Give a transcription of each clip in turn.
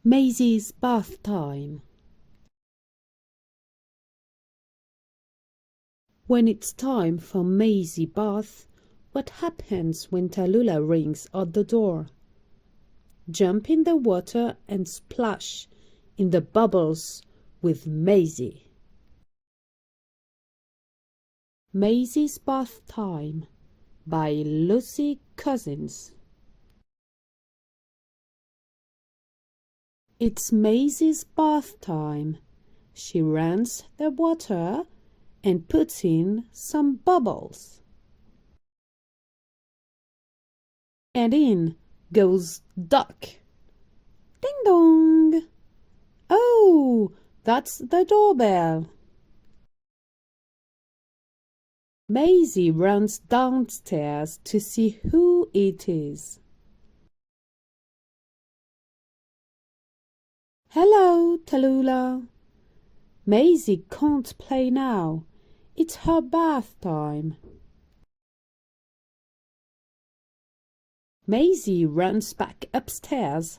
Maisy's bath time. When it's time for Maisy bath, what happens when Tallulah rings at the door? Jump in the water and splash in the bubbles with Maisy. Maisy's Bath Time by Lucy Cousins. It's Maisy's bath time. She runs the water and puts in some bubbles. And in goes duck. Ding dong! Oh, that's the doorbell. Maisy runs downstairs to see who it is. Hello, Tallulah. Maisy can't play now. It's her bath time. Maisy runs back upstairs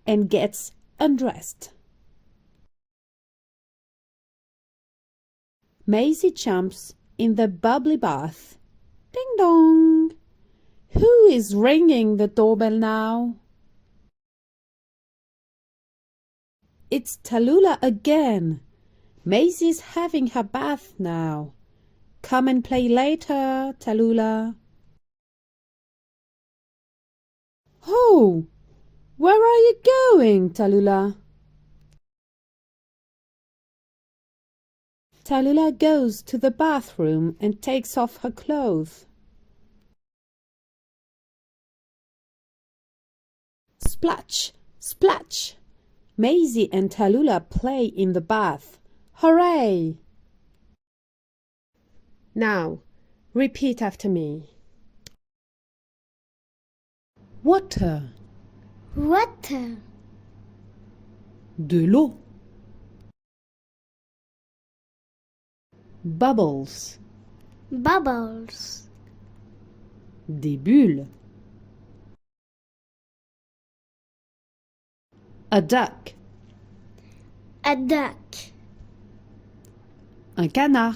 and gets undressed. Maisy jumps in the bubbly bath. Ding dong! Who is ringing the doorbell now? It's Tallulah again. Maisy's having her bath now. Come and play later, Tallulah. Oh, where are you going, Tallulah? Tallulah goes to the bathroom and takes off her clothes. Splash, splash! Maisy and Tallulah play in the bath. Hooray! Now, repeat after me. Water. Water. De l'eau. Bubbles. Bubbles. Des bulles. A duck. A duck. Un canard.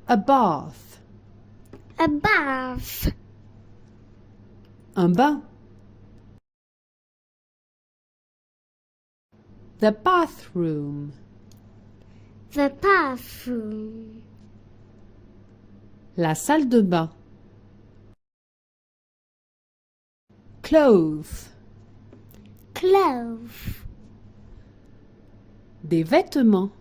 A bath. A bath. Un bain. The bathroom. The bathroom. La salle de bain. Clothes. Clothes. Des vêtements.